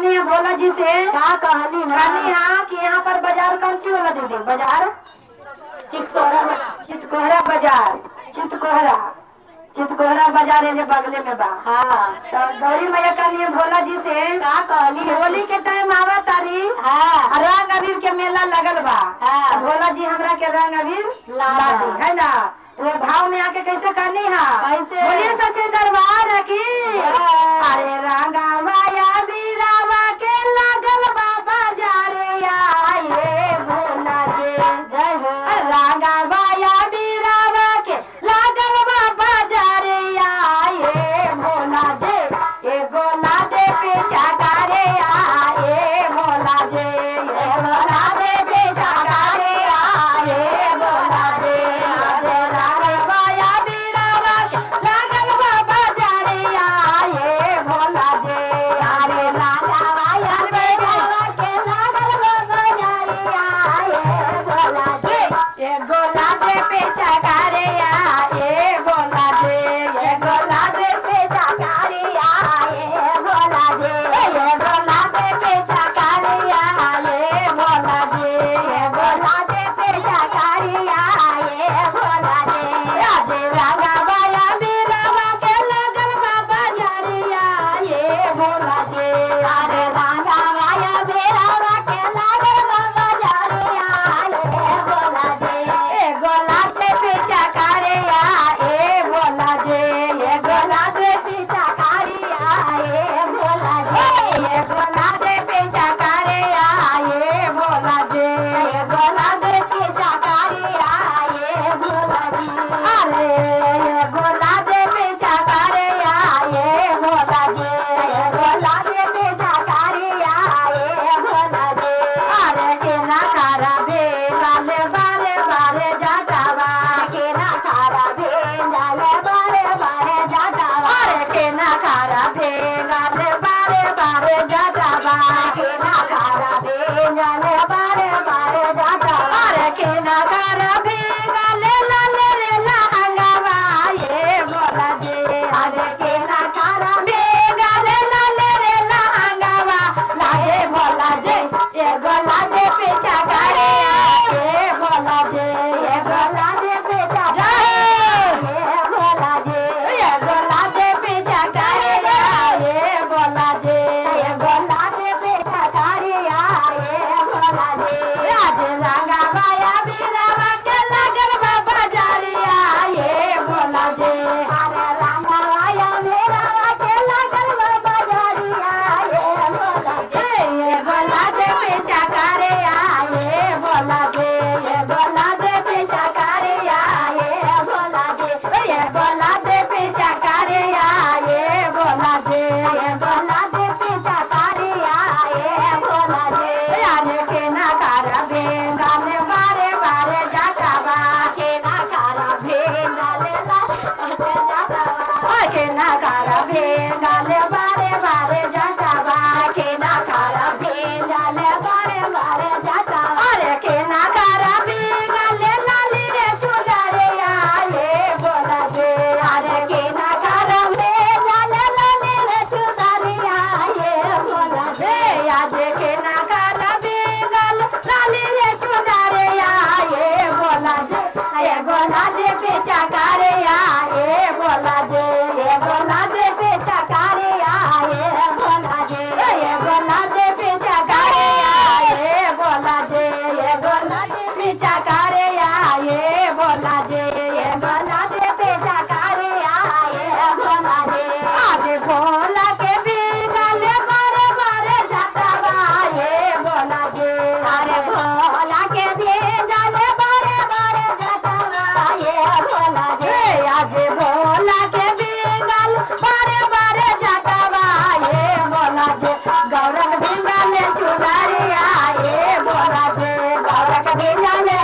कहनी है भोला जी से का कहली ना कहनी हाँ कि यहाँ पर बाजार कौन सी वाला दीदी बाजार चितकोहरा बाजार चितकोहरा बाजार है जो बगले में बा। हाँ तो गौरी मैया कहनी है भोला जी से का कहली होली के टाइम आवा तारी हाँ रंग अबीर के मेला लगल बा। हाँ। भोला जी हमरा के रंग अबीर ला दी है ना। तो भाव में आके कैसे करनी है कैसे? बोलिए सच्चे दरबार की अरे रंगावाया बीरावा के लगल बाबा जारे आए भोला जी जय हो रंगावाया बीरावा के लगल बाबा जारे आए भोला जी ए गोला दे पे चाकारे आए भोला जी ए गोला दे पे चाकारे आए भोला जी रंगावाया बीरावा के लगल बाबा जारे आए भोला जी अरे रंगावाया बीरावा के लगल बाबा जारे आए भोला जी ए गोला दे पे चाकारे आए भोला जी ए गोला दे पे चाकारे आए भोला जी ए गोला दे पे चाकारे आए भोला जी ए गोला दे पे चाकारे आए भोला जी अरे रंगावाया बीरावा के लगल बाबा जारे आए भोला जी अरे रंगावाया बीरावा के लगल बाबा जारे आए भोला जी ए गोला दे पे चाकारे आए भोला जी ए गोला दे पे चाकारे आए भोला जी ए गोला दे पे चाकारे आए भोला जी ए गोला दे पे चाकारे आए भोला जी अरे ए गोला दे पे चाकारे आए भोला जी ए गोला दे पे चाकारे आए भोला जी अरे के ना खारा बे गाले बारे बारे जाटावा के ना खारा बे गाले बारे बारे जाटावा अरे के ना खारा बे गाले बारे बारे जाटावा के ना खारा बे गाले बारे बारे जाटावा अरे के ना खारा बे गाले लाले रे लहंगावा ये भोला जी अरे के ना खारा बे गाले लाले रे लहंगावा लागे भोला जी ये गोला दे पे चाकारे आए भोला जी ये गोला दे पे चाकारे आए भोला जी ये गोला दे पे चाकारे आए भोला जी ये गोला दे पे चाकारे आए भोला जी आज रंगावाया बीरावा के लगल बाबा जारे आए भोला जी अरे रंगावाया बीरावा के लगल बाबा जारे आए भोला जी ये गोला दे पे चाकारे आए भोला जी ये गोला दे पे चाकारे आए भोला जी ये गोला दे पे चाकारे आए भोला जी ये गोला दे पे चाकारे आए भोला जी अरे के ना कारा बे गाले बारे बारे जाटावा के ना कारा बे गाले बारे जाटावा के ना कारा बे गाले बारे बारे जाटावा के ना कारा बे गाले बारे बारे जाटावा अरे के ना कारा बे गाले लाली रे चुदारे आए भोला जी अरे के ना कारा बे गाले लाली रे चुदारे आए भोला जी आज के ना कारा बे गाले लाली रे चुदारे आए भोला जी ये गोला दे पे चाकारे आए भोला जी ये गोला दे पे चाकारे आए भोला जी ये गोला दे पे चाकारे आए भोला जी ये गोला दे पे चाकारे आए भोला जी ये गोला दे पे चाकारे आए भोला जी आज भोला के भी गाले बारे बारे जाटावा ये भोला जी अरे भोला के भी गाले बारे बारे जाटावा ये भोला जी आज भोला के भी गाल बारे बारे जाटावा ये भोला जी गौरव भी गाले चुनारी आए भोला जी गौरव भी गाले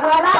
गोला